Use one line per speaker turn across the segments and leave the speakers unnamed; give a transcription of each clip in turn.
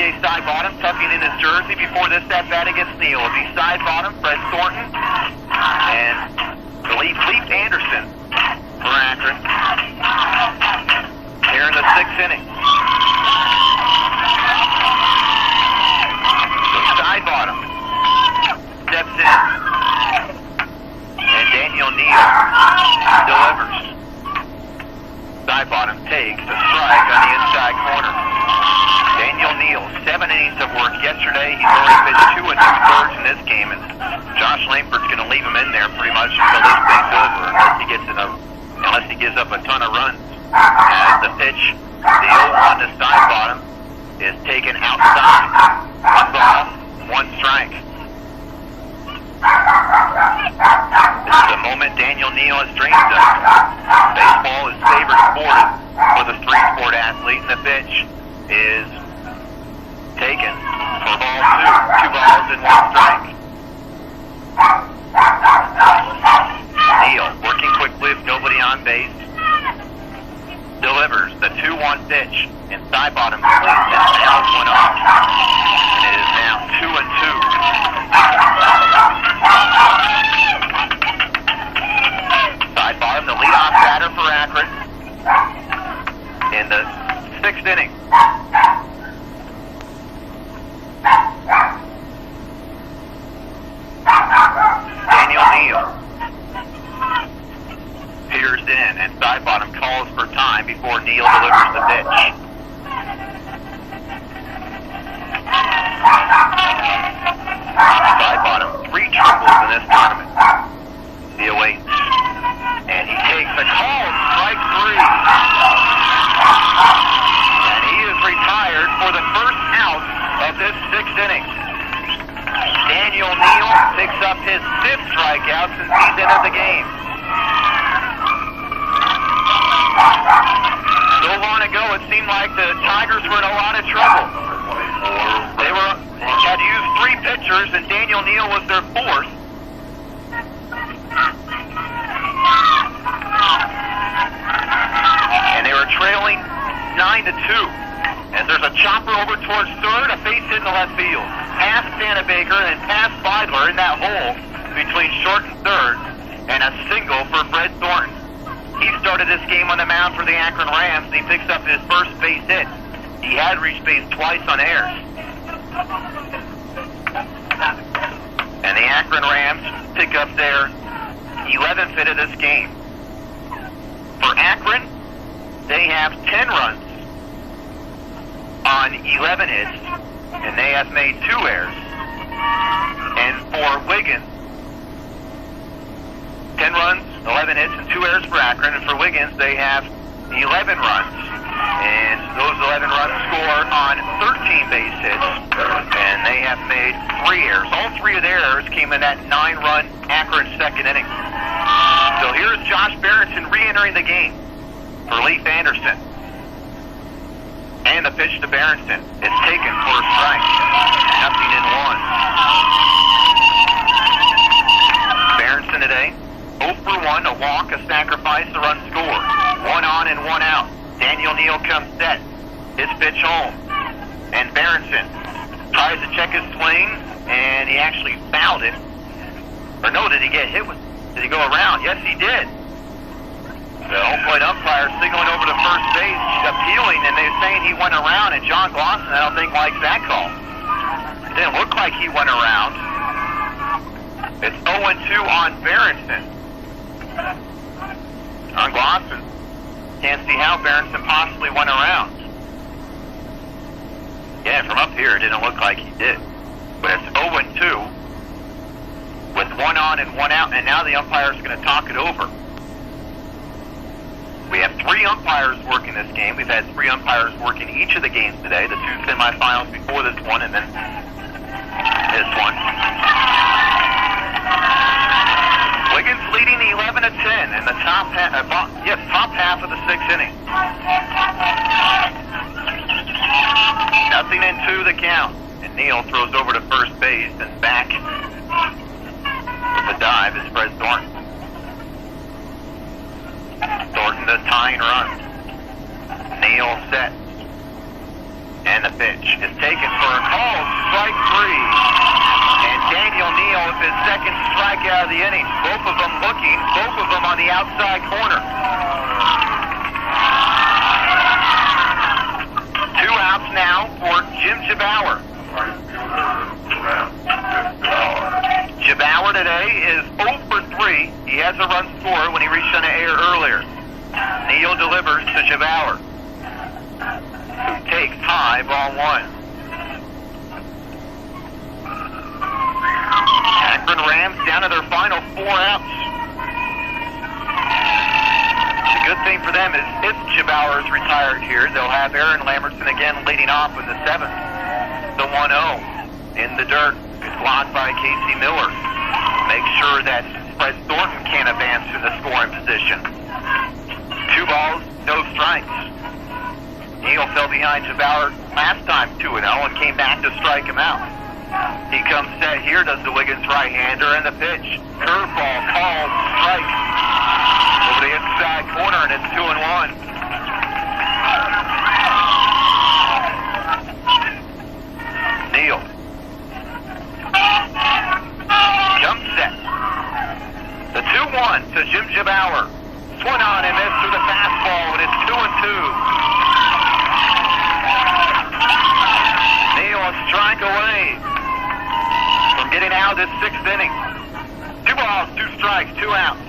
TJ Sidebottom tucking in his jersey before this at-bat against Neal. It'll be Sidebottom, Fred Thornton, and Leaf Anderson for Akron here in the 6th inning. So Sidebottom steps in, and Daniel Neal delivers. Sidebottom takes a strike on the inside corner. Daniel Neal, 7 innings of work yesterday. He's already pitched 2 2/3 in this game, and Josh Langford's going to leave him in there pretty much until this thing's over, unless he gives up a ton of runs. As the pitch, the 0-1 to Sidebottom is taken outside. 1 ball, 1 strike. This is the moment Daniel Neal has dreamed of. Baseball is favorite sport for the 3-sport athlete, and the pitch is taken for ball 2. 2 balls and 1 strike. Neal working quickly with nobody on base. Delivers the 2-1 pitch, and Sidebottom swings and fouls one off. And it is now 2-2. Sidebottom, the leadoff batter for Akron in the 6th inning. Daniel Neal peers in, and Sidebottom calls for time before Neal delivers the pitch. Sidebottom, 3 triples in this tournament. He awaits, and he takes a call, strike 3. And he is retired for the first out of this 6th inning. Daniel Neal picks up his 5th strikeout since he's entered the game. So long ago, it seemed like the Tigers were in a lot of trouble. They had to use 3 pitchers, and Daniel Neal was their 4th. And they were trailing 9-2. As there's a chopper over towards third, a base hit in the left field. Past Baker and past Beidler in that hole between short and third, and a single for Fred Thornton. He started this game on the mound for the Akron Rams, and he picks up his first base hit. He had reached base twice on airs. And the Akron Rams pick up their 11th hit of this game. For Akron, they have 10 runs on 11 hits, and they have made 2 errors. And for Wiggins, 10 runs, 11 hits, and 2 errors for Akron. And for Wiggins, they have 11 runs. And those 11 runs score on 13 base hits, and they have made 3 errors. All 3 of their errors came in that 9-run Akron 2nd inning. So here's Josh Berenson re-entering the game for Leif Anderson. And the pitch to Berenson is taken for a strike. 0-1. Berenson today, 0 for 1, a walk, a sacrifice, a run scored. 1 on and 1 out. Daniel Neal comes set. His pitch home. And Berenson tries to check his swing, and he actually fouled it. Or no, did he get hit with? Did he go around? Yes, he did. The home plate umpire signaling over to first base, appealing, and they're saying he went around, and John Glosson, I don't think, likes that call. It didn't look like he went around. It's 0-2 on Berenson. John Glosson can't see how Berenson possibly went around. Yeah, from up here, it didn't look like he did. But it's 0-2 with 1 on and 1 out, and now the umpire's going to talk it over. We have 3 umpires working this game. We've had 3 umpires working each of the games today, the 2 semifinals before this one, and then this one. Wiggins leading the 11-10 in the top half of the 6th inning. 0-2 the count, and Neal throws over to first base, and back with the dive is Fred Thornton. Thornton the tying run. Neal set. And And the pitch is taken for a call, strike 3. And Daniel Neal with his second strikeout of the inning. Both of them looking, both of them on the outside corner. 2 outs now for Jim Gebauer. Gebauer today is 0 for 3. He has a run scored when he reached on the air earlier. Neal delivers to Gebauer, who takes high, ball 1. Akron Rams down to their final 4 outs. The good thing for them is if Gebauer is retired here, they'll have Aaron Lambertson again leading off with the 7th. The 1-0 in the dirt is blocked by Casey Miller. Make sure that Fred Thornton can't advance to the scoring position. 2 balls, no strikes. Neal fell behind Gebauer last time 2-0 and came back to strike him out. He comes set here, does the Wiggins right-hander, and the pitch. Curveball, called, strike. Over the inside corner, and it's 2-1. Neal. Jump set. The 2-1 to Jim Gebauer. Swung on and missed through the fastball, and it's 2-2. Neal a strike away from getting out of this 6th inning. 2 balls, 2 strikes, 2 outs.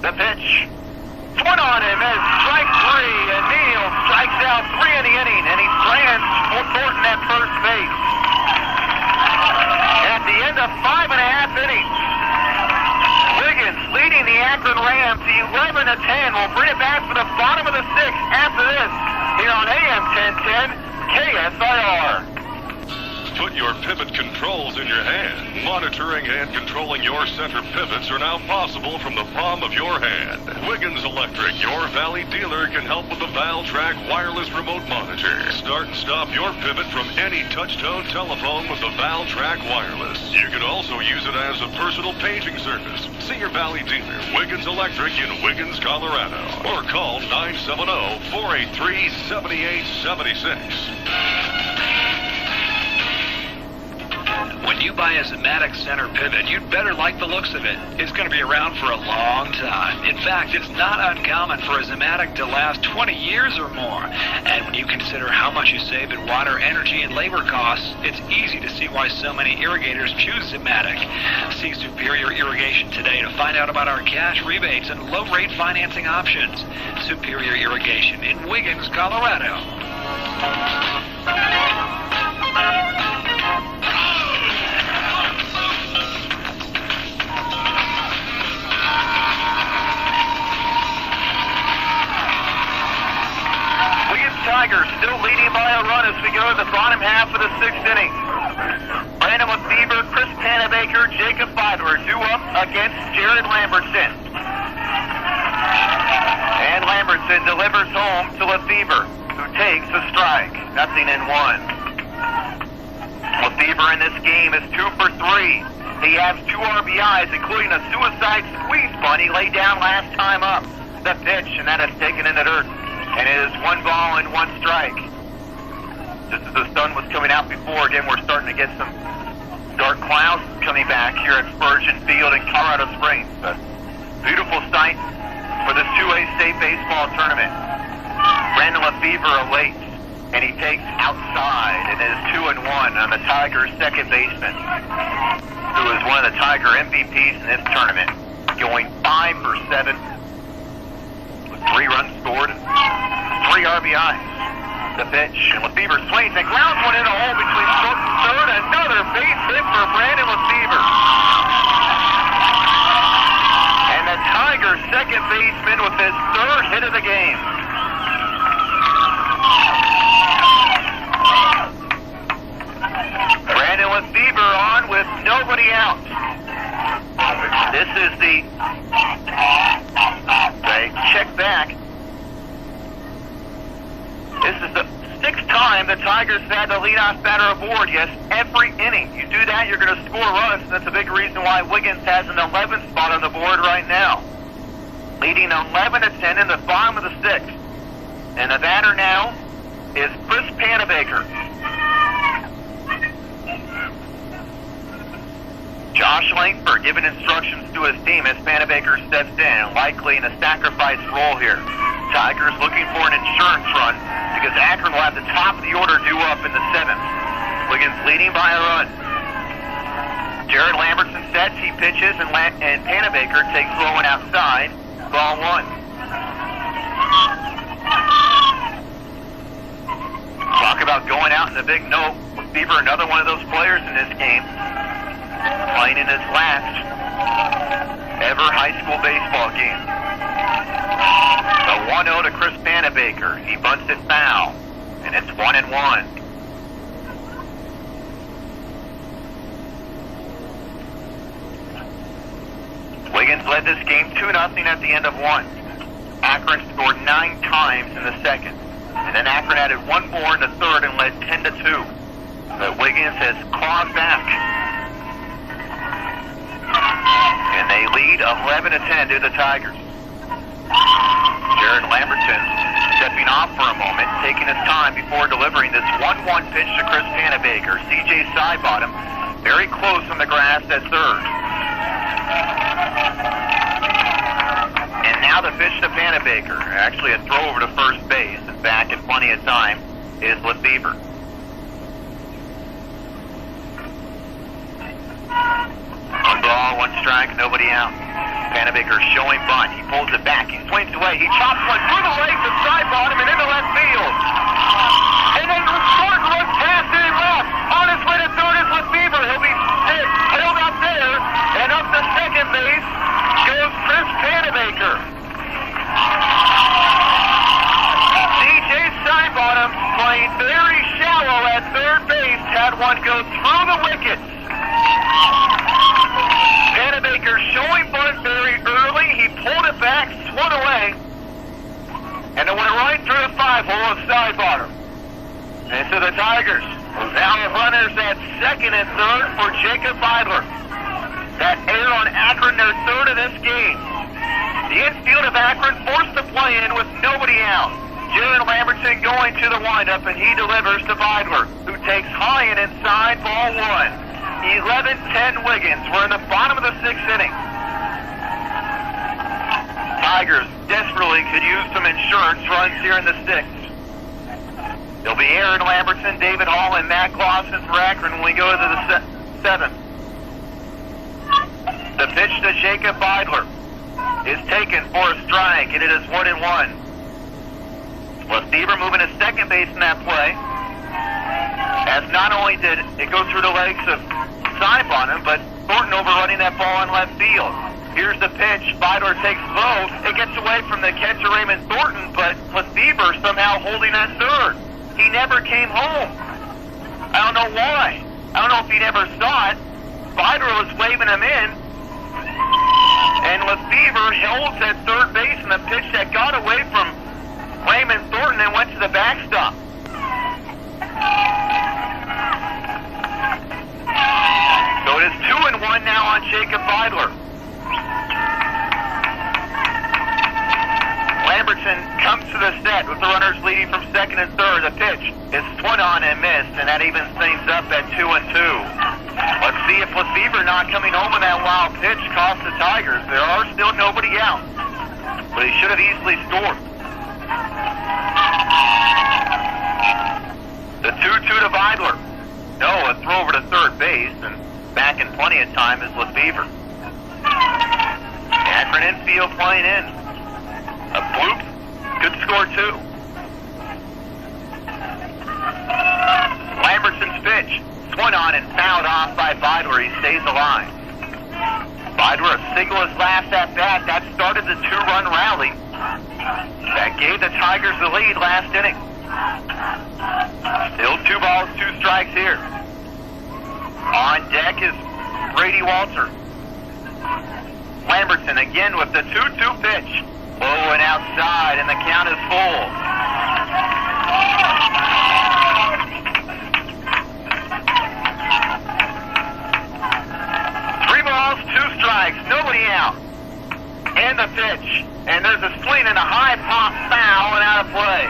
The pitch. Swung on and missed. Strike 3, and Neal strikes out 3 in the inning, and he strands Thornton at first base. At the end of 5.5 innings, Wiggins leading the Akron Rams 11-10. We'll bring it back for the bottom of the 6th after this here on AM 1010 KSIR.
Put your pivot controls in your hand. Monitoring and controlling your center pivots are now possible from the palm of your hand. Wiggins Electric, your Valley dealer, can help with the Valtrack wireless remote monitor. Start and stop your pivot from any touch-tone telephone with the Valtrack wireless. You can also use it as a personal paging service. See your Valley dealer, Wiggins Electric in Wiggins, Colorado, or call 970-483-7876.
When you buy a Zematic center pivot, you'd better like the looks of it. It's going to be around for a long time. In fact, it's not uncommon for a Zematic to last 20 years or more. And when you consider how much you save in water, energy, and labor costs, it's easy to see why so many irrigators choose Zematic. See Superior Irrigation today to find out about our cash rebates and low-rate financing options. Superior Irrigation in Wiggins, Colorado.
Tigers still leading by a run as we go to the bottom half of the 6th inning. Brandon Lefebvre, Chris Panabaker, Jacob Fiedler due up against Jared Lambertson. And Lambertson delivers home to Lefebvre, who takes a strike. 0-1. Lefebvre in this game is 2 for 3. He has 2 RBIs, including a suicide squeeze bunt he laid down last time up. The pitch, and that is taken in the dirt. And it is 1 ball and 1 strike. Just as the sun was coming out before, again, we're starting to get some dark clouds coming back here at Spurgeon Field in Colorado Springs. A beautiful sight for this 2A state baseball tournament. Brandon Lefebvre awaits, and he takes outside, and it is 2-1 on the Tigers' second baseman, who is one of the Tiger MVPs in this tournament, going 5 for 7. 3 runs scored, 3 RBIs. The pitch, and Lefebvre swings and grounds one in a hole between short and third. Another base hit for Brandon Lefebvre. And the Tigers' second baseman with his 3rd hit of the game. Brandon Lefebvre on with nobody out. This is the check back. This is the 6th time the Tigers had the leadoff batter aboard. Yes, every inning. You do that, you're going to score runs. And that's a big reason why Wiggins has an 11th spot on the board right now. Leading 11-10 in the bottom of the 6th. And the batter now is Chris Panabaker. Panabaker. Josh Langford giving instructions to his team as Panabaker steps in, likely in a sacrifice role here. Tigers looking for an insurance run because Akron will have the top of the order due up in the 7th. Wiggins leading by a run. Jared Lambertson sets, he pitches, and Panabaker takes low and outside. Ball 1. Talk about going out in the big note. Beaver, another one of those players in this game, playing in his last ever high school baseball game. The 1-0 to Chris Panabaker. He bunts it foul, and it's 1-1. Wiggins led this game 2-0 at the end of 1. Akron scored 9 times in the 2nd. And then Akron added 1 more in the 3rd and led 10-2. But Wiggins has clawed back. And they lead 11-10 to the Tigers. Jared Lambertson stepping off for a moment, taking his time before delivering this 1-1 pitch to Chris Panabaker. CJ Sidebottom very close on the grass at 3rd. And now the pitch to Panabaker. Actually a throw over to first base. And back in plenty of time is Lefevre. One ball, 1 strike, nobody out. Panabaker showing bunt. He pulls it back. He swings away. He chops one through the legs of Sidebottom and into left field. And then Gordon runs past it and left. On his way to 3rd is Lefevre. He'll be held up there. And up to second base goes Chris Panabaker. CJ Sidebottom playing very shallow at 3rd base. Had one go through the wickets. Panabaker showing bunt very early. He pulled it back, swung away, and it went right through the 5-hole of Sidebottom. And so the Tigers now have runners at 2nd and 3rd for Jacob Vidler. That error on Akron, their 3rd of this game. The infield of Akron forced to play in with nobody out. Jared Lambertson going to the windup, and he delivers to Vidler, who takes high and inside, ball 1. 11-10 Wiggins. We're in the bottom of the 6th inning. Tigers desperately could use some insurance runs here in the 6th. There'll be Aaron Lambertson, David Hall, and Matt Clausen for Akron when we go to the 7th. The pitch to Jacob Vidler is taken for a strike, and it is 1-1. Lefevre moving to second base in that play. As not only did it go through the legs of Sidebottom, but Thornton overrunning that ball in left field. Here's the pitch. Vidler takes low. It gets away from the catcher Raymond Thornton, but Lefevre somehow holding that 3rd. He never came home. I don't know why. I don't know if he never saw it. Vidler was waving him in, and Lefevre holds at 3rd base, and the pitch that got away from Raymond Thornton and went to the backstop. So it is 2-1 now on Jacob Vidler. Lambertson comes to the set with the runners leading from 2nd and 3rd. The pitch is swung on and missed, and that evens things up at 2-2. Let's see if Lefevre not coming home with that wild pitch cost the Tigers. There are still nobody out, but he should have easily scored. The 2-2 to Vidler. No, a throw over to 3rd base, and back in plenty of time is Lefevre. Akron infield playing in. A bloop, good score too. Lambertson's pitch, swung on and fouled off by Vidler. He stays alive. Vidler a single his last at bat. That started the 2-run rally that gave the Tigers the lead last inning. Still 2 balls, 2 strikes here. On deck is Brady Walter. Lambertson again with the 2-2 pitch. Low and outside, and the count is full. 3 balls, 2 strikes, nobody out. And the pitch. And there's a swing and a high pop foul and out of play.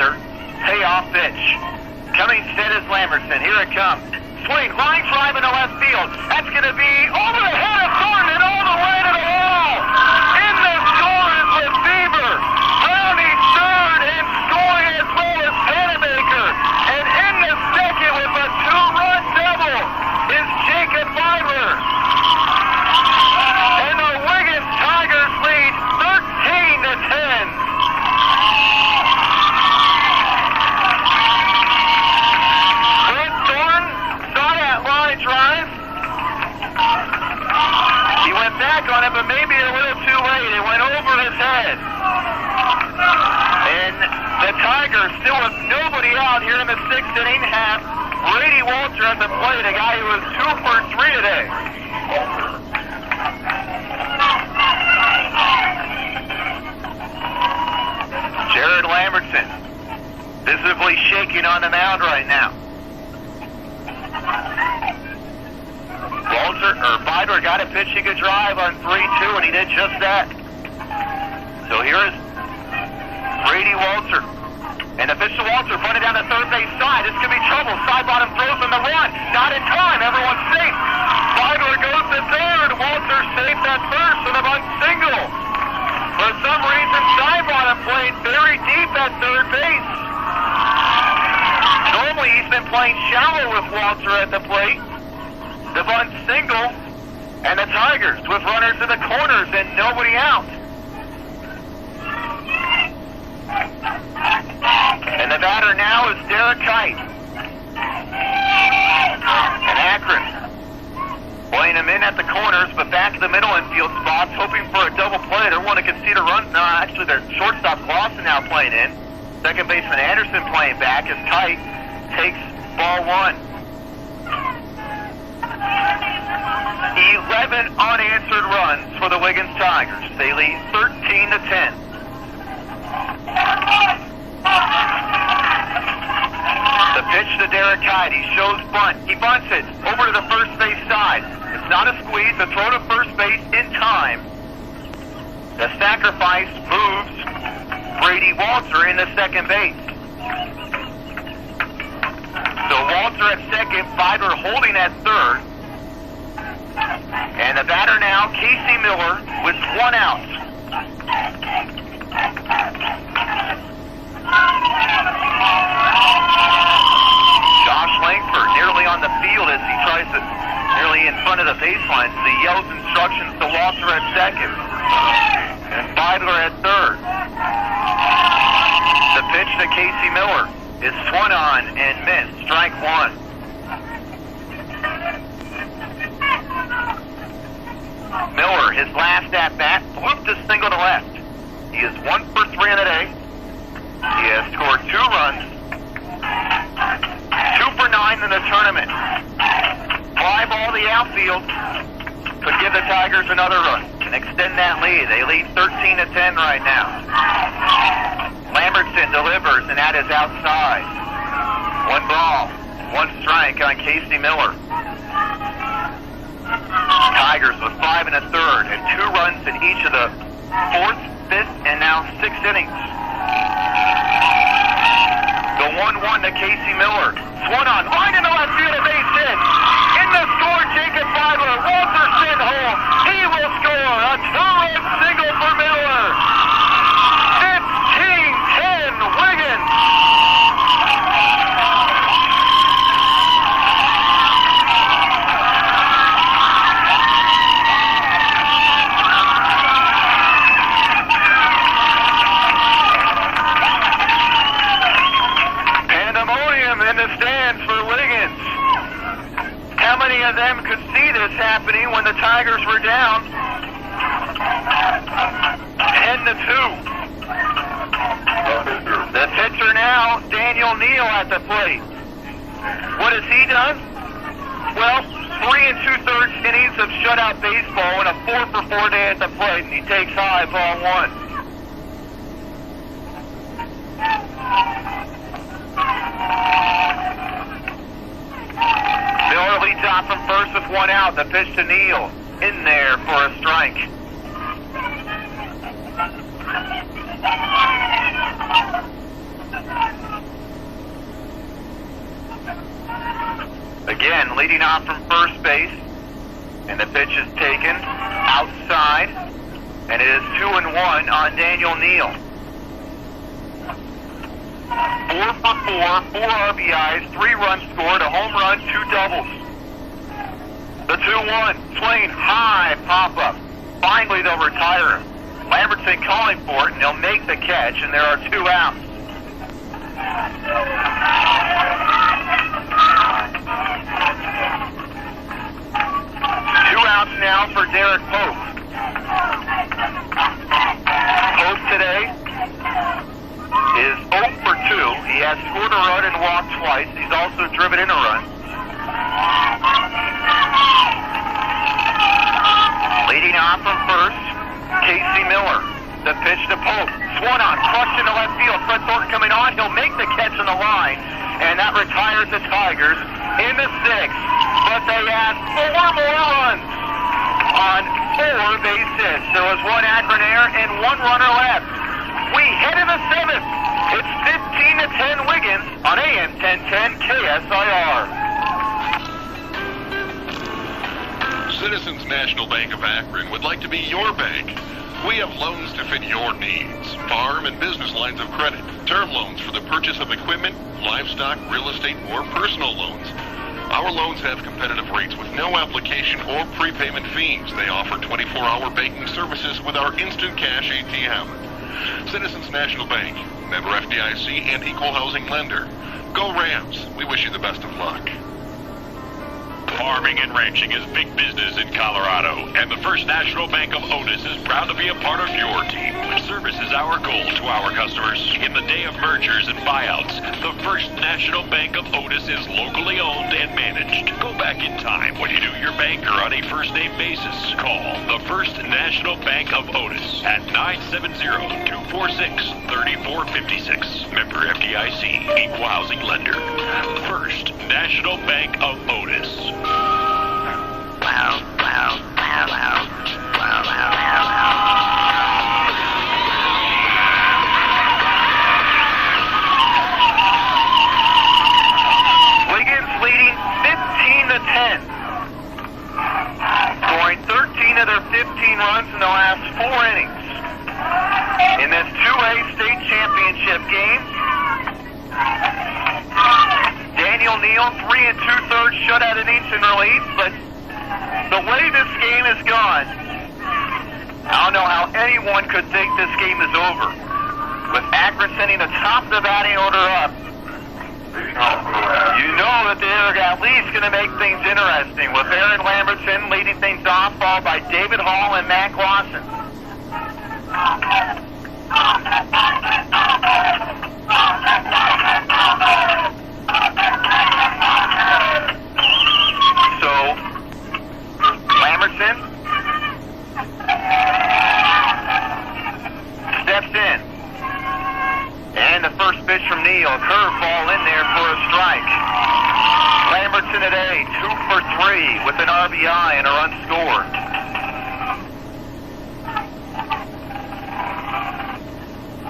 another payoff pitch. Coming set is Lambertson. Here it comes. Swing, line drive into left field. That's going to be over the head of Thornton and all the way to the wall. In the score is Lefebvre. Rounding third and scoring as well as Panamaker. And in the second with a two-run double is Jacob Fiedler. And the Wiggins Tigers lead 13-10. Drive. He went back on it, but maybe a little too late. It went over his head. And the Tigers still with nobody out here in the sixth inning have Brady Walter at the plate, a guy who was 2 for 3 today. Jared Lambertson visibly shaking on the mound right now. Fiedler got a pitch he could drive on 3-2, and he did just that. So here is Brady Walter. And the pitch to Walter, running down the third base side. This could be trouble. Side bottom throws on the run. Not in time. Everyone's safe. Fiedler goes to third. Walter safe at first with a bunt single. For some reason, side bottom played very deep at third base. Normally, he's been playing shallow with Walter at the plate. The bunt single, and the Tigers with runners in the corners and nobody out. And the batter now is Derek Kite. And Akron playing him in at the corners, but back in the middle infield spots, hoping for a double play. They're wanting to concede a run. No, actually, their shortstop Clausen now playing in. Second baseman Anderson playing back as Kite takes ball one. 11 unanswered runs for the Wiggins Tigers. They lead 13-10. The pitch to Derek Hyde. He shows bunt. He bunts it over to the first base side. It's not a squeeze. The throw to first base in time. The sacrifice moves Brady Walter into second base. So Walter at second, Fiedler holding at third. And the batter now, Casey Miller, with one out. Josh Langford nearly on the field as he tries to, nearly in front of the baseline. So he yells instructions to Walter at second. And Fiedler at third. The pitch to Casey Miller is swung on and missed. Strike one. Miller, his last at-bat, flipped a single to left. He is 1 for 3 in the day. He has scored 2 runs. 2 for 9 in the tournament. Fly ball the outfield could give the Tigers another run and extend that lead. They lead 13-10 right now. Lambertson delivers, and that is outside. 1 ball, 1 strike on Casey Miller. Tigers with 5 1/3 and 2 runs in each of the 4th, 5th, and now 6th innings. The 1-1 to Casey Miller. Swung on, line into left field, a base hit. In the score, Jacob Fiedler. Walter sent home. He will score a 2-run single for Miller. 15-10 Wiggins. In the stands for Wiggins. How many of them could see this happening when the Tigers were down 10-2? The pitcher now, Daniel Neal at the plate. What has he done? Well, 3 2/3 innings of shutout baseball and a 4 for 4 day at the plate, and he takes high, ball 1. Miller leads off from first with 1 out. The pitch to Neal. In there for a strike. leading off from first base. And the pitch is taken outside. And it is 2-1 on Daniel Neal. 4 for 4, 4 RBIs, 3 runs scored, a home run, 2 doubles. The 2-1, swing, high, pop-up. Finally, they'll retire him. Lambertson calling for it, and they'll make the catch, and there are 2 outs. 2 outs now for Derek Pope. Pope today is 0 for 2. He has scored a run and walked twice. He's also driven in a run. Leading off from first, Casey Miller. The pitch to Pope. Swung on, crushed into left field. Fred Thornton coming on. He'll make the catch on the line. And that retires the Tigers in the 6th. But they had 4 more runs on 4 base hits. There was 1 Akron error and 1 runner left. We head to the 7th. It's 15-10 Wiggins on AM 1010 KSIR.
Citizens National Bank of Akron would like to be your bank. We have loans to fit your needs. Farm and business lines of credit, term loans for the purchase of equipment, livestock, real estate, or personal loans. Our loans have competitive rates with no application or prepayment fees. They offer 24-hour banking services with our instant cash ATM. Citizens National Bank, member FDIC and equal housing lender. Go Rams. We wish you the best of luck.
Farming and ranching is big business in Colorado, and the First National Bank of Otis is proud to be a part of your team. Service is our goal to our customers. In the day of mergers and buyouts, the First National Bank of Otis is locally owned and managed. Go back in time when you knew your banker on a first-name basis. Call the First National Bank of Otis at 970-246-3456. Member FDIC, equal housing lender. First National Bank of Otis.
Wiggins leading 15-10. Scoring 13 of their 15 runs in the last 4 innings. In this 2A state championship game, Daniel Neal, 3 2/3 shutout innings in relief, but the way this game has gone, I don't know how anyone could think this game is over. With Akron sending the top of the batting order up, you know that they're at least going to make things interesting, with Aaron Lambertson leading things off, followed by David Hall and Matt Glosson. So, Lambertson steps in. And the first pitch from Neal, curveball in there for a strike. Lambertson today, 2 for 3 with an RBI and a run scored.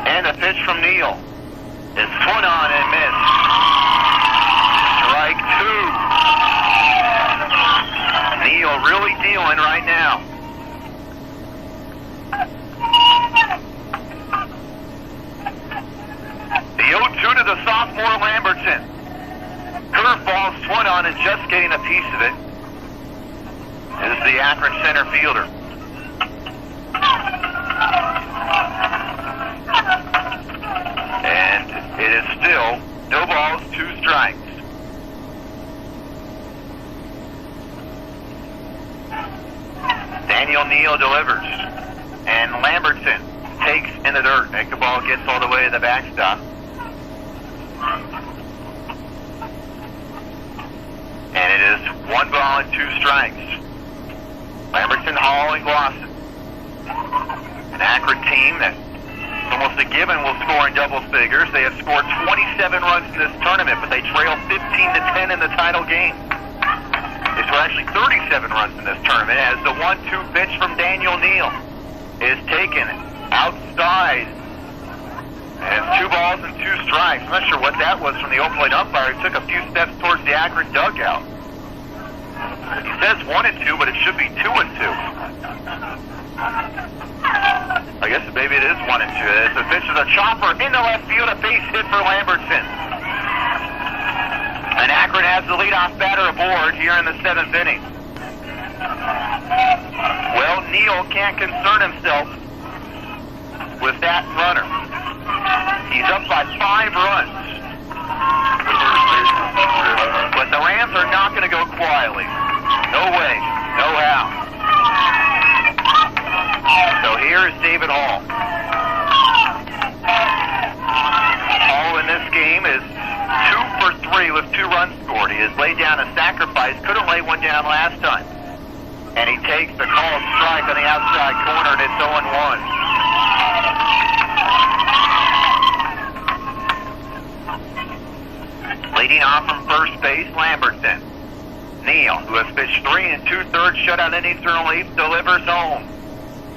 And the pitch from Neal is swung on and missed. Strike 2. Neal really dealing right now. The 0-2 to the sophomore Lambertson. Curveball swung on and just getting a piece of it. This is the Akron center fielder. And it is still no balls, 2 strikes. Daniel Neal delivers. And Lambertson takes in the dirt. The ball gets all the way to the backstop. And it is 1 ball and 2 strikes. Lambertson, Hall, and Glosson. An Akron team that almost a given will score in double figures. They have scored 27 runs in this tournament, but they trail 15-10 in the title game. They scored actually 37 runs in this tournament as the 1-2 pitch from Daniel Neal is taken outside. And it's 2 balls and 2 strikes. I'm not sure what that was from the open plate umpire. He took a few steps towards the Akron dugout. He says 1-2, but it should be 2-2. I guess maybe it is 1-2. As the pitch is a chopper into left field, a base hit for Lambertson. And Akron has the leadoff batter aboard here in the 7th inning. Well, Neal can't concern himself with that runner. He's up by 5 runs. But the Rams are not going to go quietly. No way, no how. So here is David Hall. Hall in this game is 2 for 3 with 2 runs scored. He has laid down a sacrifice, couldn't lay one down last time. And he takes the called strike on the outside corner, and it's 0-1. Leading off from first base, Lambertson. Neal, who has pitched 3 2/3 shutout innings through relief, delivers home.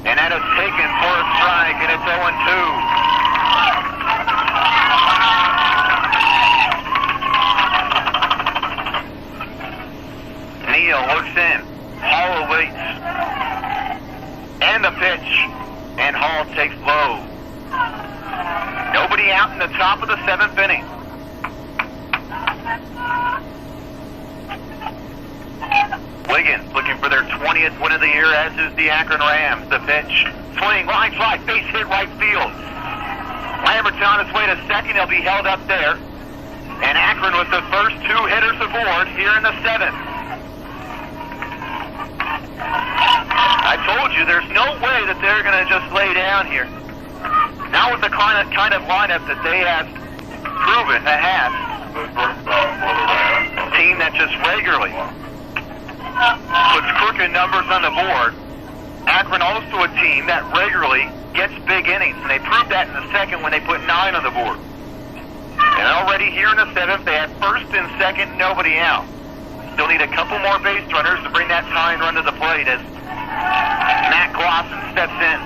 And that is taken for a strike, and it's 0-2. Neal looks in. Hall awaits. And the pitch. And Hall takes low. Nobody out in the top of the 7th inning. Wiggins looking for their 20th win of the year, as is the Akron Rams. The pitch. Swing, line drive, base hit right field. Lambertson on his way to second. He'll be held up there. And Akron with the first 2 hitters aboard here in the 7th. I told you there's no way that they're going to just lay down here. Not with the kind of lineup that they have proven to have. A team that just regularly puts crooked numbers on the board. Akron also a team that regularly gets big innings, and they proved that in the 2nd when they put 9 on the board. And already here in the 7th, they had first and second, nobody out. Still need a couple more base runners to bring that tying run to the plate as Matt Glosson steps in.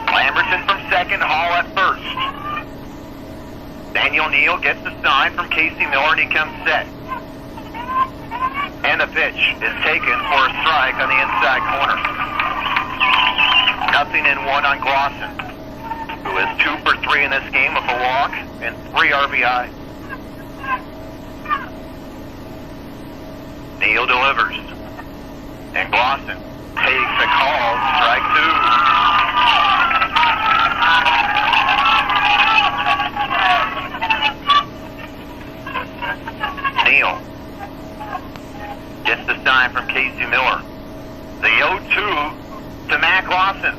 Lambertson from second, Hall at first. Daniel Neal gets the sign from Casey Miller, and he comes set. And the pitch is taken for a strike on the inside corner. 0-1 on Glosson, who is 2 for 3 in this game with a walk and 3 RBI. Neal delivers. And Glosson takes a call, strike 2. Neal gets the sign from Casey Miller. The 0-2 to Matt Glosson.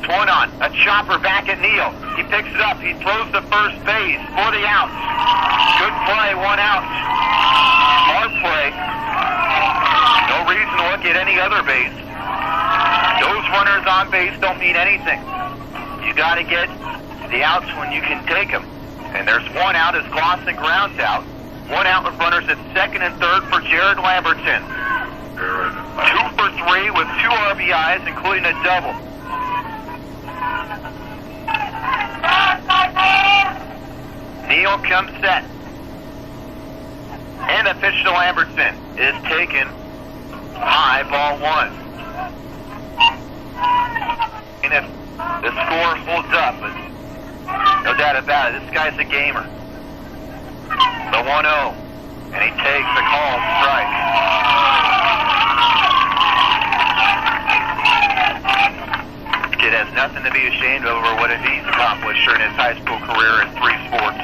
Swung on, a chopper back at Neal. He picks it up, he throws to first base for the outs. Good play, 1 out. Hard play. No reason to look at any other base. Those runners on base don't mean anything. You got to get the outs when you can take them. And there's 1 out as Glosson grounds out. 1 out with runners at second and third for Jared Lambertson. 2 for 3 with 2 RBIs, including a double. Neal comes set. And the pitch to Lambertson is taken high, ball 1. And if the score holds up, but no doubt about it, this guy's a gamer. The 1-0, and he takes the call strike. This kid has nothing to be ashamed of over what he's accomplished during his high school career in 3 sports.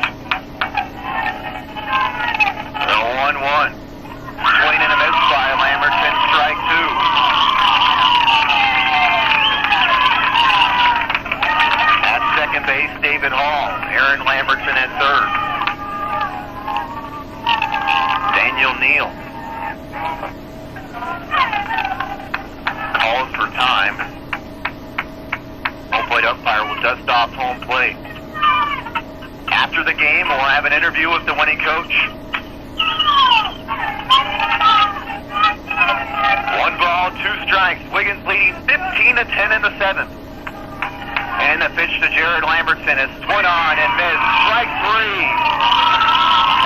The 1-1. Swing and a miss by Lambertson, strike 2. At second base, David Hall. Aaron Lambertson at third. Daniel Neal calls for time. Home plate umpire will dust off home plate. After the game, we'll have an interview with the winning coach. 1 ball, 2 strikes. Wiggins leading 15-10 in the 7th. And the pitch to Jared Lambertson is swung on and missed. Strike 3.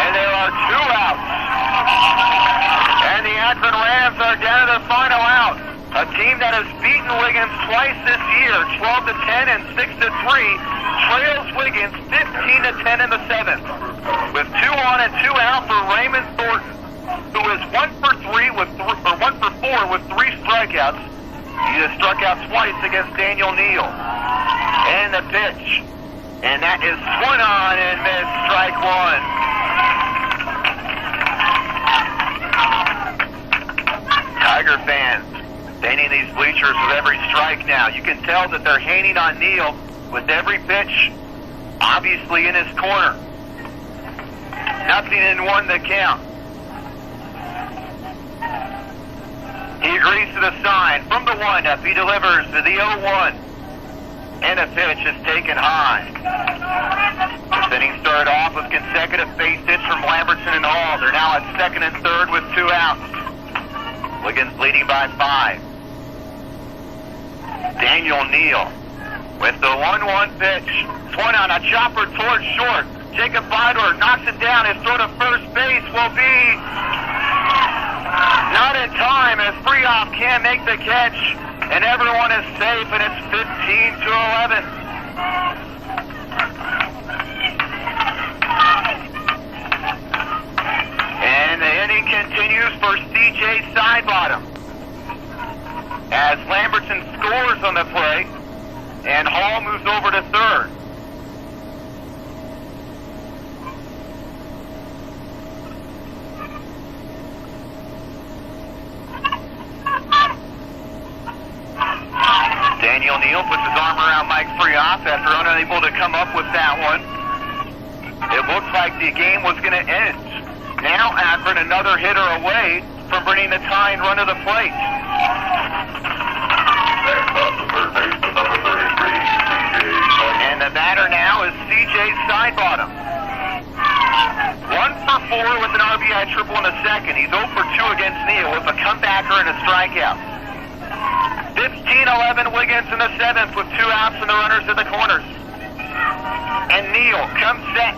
And there are 2 outs. And the Akron Rams are down to the final out. A team that has beaten Wiggins twice this year, 12-10 and 6-3, trails Wiggins 15-10 in the 7th. With 2 on and 2 out for Raymond Thornton, who is 1 for 4 with 3 strikeouts. He has struck out twice against Daniel Neal. And the pitch. And that is swung on and missed, strike 1. Tiger fans staining these bleachers with every strike now. You can tell that they're hanging on Neal with every pitch, obviously in his corner. Nothing in 1 to count. He agrees to the sign from the windup. He delivers to the 0-1. And a pitch is taken high. This inning started off with consecutive base hits from Lambertson and Hall. They're now at 2nd and 3rd with 2 outs. Wiggins leading by 5. Daniel Neal with the 1-1 pitch. Swung on a chopper towards short. Jacob Vidor knocks it down. His throw to first base will be not in time as Freoff can't make the catch, and everyone is safe, and it's 15-11. And the inning continues for C.J. Sidebottom as Lambertson scores on the play, and Hall moves over to 3rd. Daniel Neal puts his arm around Mike Freoff after unable to come up with that one. It looks like the game was going to end. Now Akron another hitter away from bringing the tying run to the plate. And the batter now is C.J. Sidebottom. 1 for 4 with an RBI triple in the 2nd. He's 0 for 2 against Neal with a comebacker and a strikeout. 15-11 Wiggins in the 7th with 2 outs and the runners at the corners. And Neal comes set.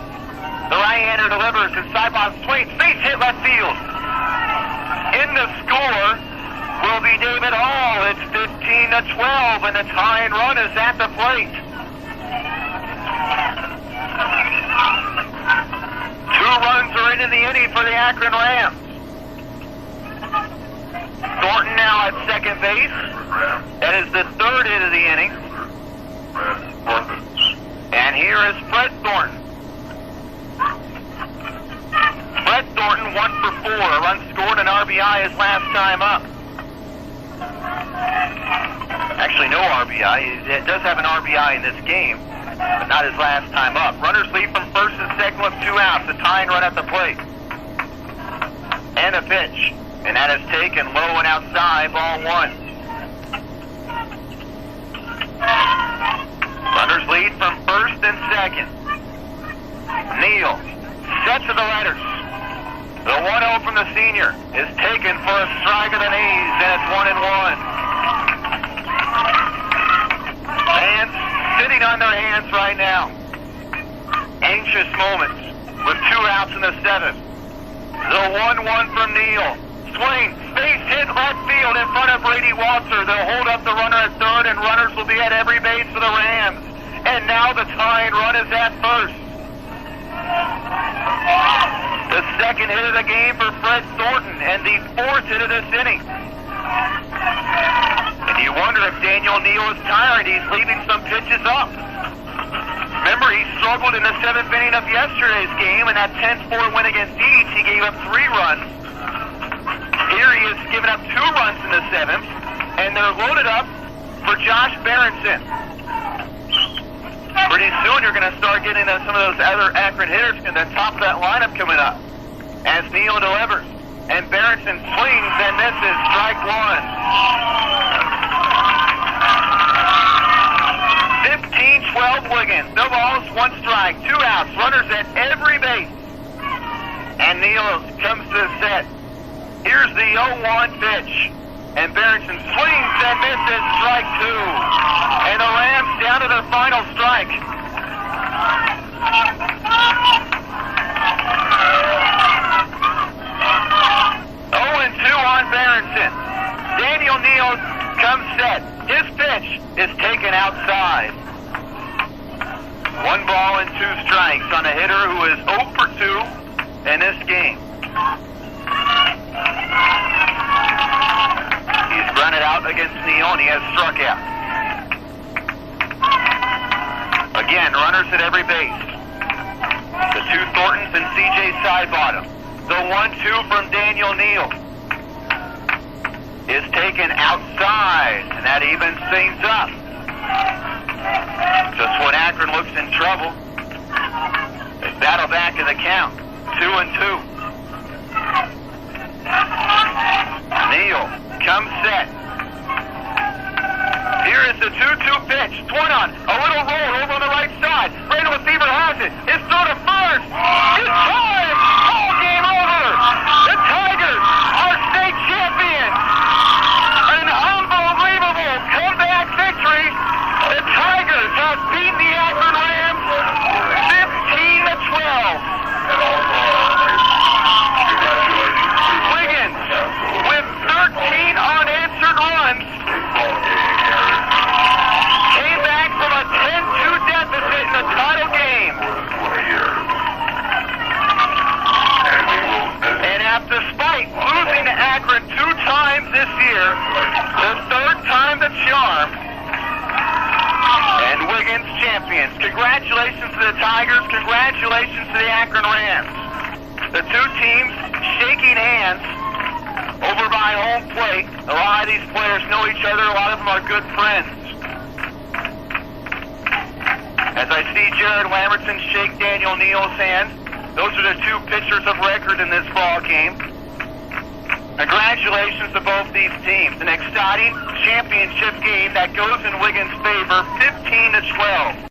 The right-hander delivers and Sidebottom swings. Base hit left field. In the score will be David Hall. It's 15-12 and the tying run is at the plate. 2 runs are into the inning for the Akron Rams. Thornton now at 2nd base. That is the 3rd hit of the inning. And here is Fred Thornton. Fred Thornton 1 for 4. A run scored, an RBI his last time up. Actually, no RBI. He does have an RBI in this game, but not his last time up. Runners lead from 1st and 2nd with 2 outs. The tying run at the plate. And a pitch. And that is taken low and outside, ball 1. Runners lead from 1st and 2nd. Neal set to the letters. The 1-0 from the senior is taken for a strike of the knees, and it's 1-1. Fans sitting on their hands right now. Anxious moments with 2 outs in the 7th. The 1-1 from Neal. Swing, base hit left field in front of Brady Walter. They'll hold up the runner at 3rd, and runners will be at every base for the Rams. And now the tying run is at 1st. The 2nd hit of the game for Fred Thornton, and the 4th hit of this inning. And you wonder if Daniel Neal is tired. He's leaving some pitches up. Remember, he struggled in the 7th inning of yesterday's game, and that 10-4 win against East, he gave up 3 runs. Here he has given up 2 runs in the 7th, and they're loaded up for Josh Berenson. Pretty soon you're going to start getting some of those other Akron hitters in the top of that lineup coming up. As Neal delivers, and Berenson swings and misses, strike 1. 15-12 Wiggins, no balls, 1 strike, 2 outs, runners at every base. And Neal comes to the set. Here's the 0-1 pitch. And Berenson swings and misses, strike 2. And the Rams down to their final strike. Berenson. Daniel Neal comes set. His pitch is taken outside. 1 ball and 2 strikes on a hitter who is 0 for 2 in this game. He's run it out against Neal, and he has struck out. Again, runners at every base. The 2 Thorntons and C.J. Sidebottom. The 1-2 from Daniel Neal is taken outside, and that evens things up. Just when Akron looks in trouble, they battle back in the count. 2-2. Neal comes set. Here is the 2-2 pitch. Swung on. A little roll over on the right side. Right receiver has it. It's thrown to first. It's time. Ball game over. The Tigers are state champions. An unbelievable comeback victory. The Tigers have beaten the Akron Rams 15-12. Wiggins with 13 unanswered runs came back from a 10-2 deficit in the title game. And after despite losing to Akron 2 times this year, the 3rd time the charm, and Wiggins champions. Congratulations to the Tigers. Congratulations to the Akron Rams. The 2 teams shaking hands over by home plate. A lot of these players know each other. A lot of them are good friends. As I see Jared Lambertson shake Daniel Neal's hand, those are the 2 pitchers of record in this ball game. Congratulations to both these teams. An exciting championship game that goes in Wiggins' favor, 15-12.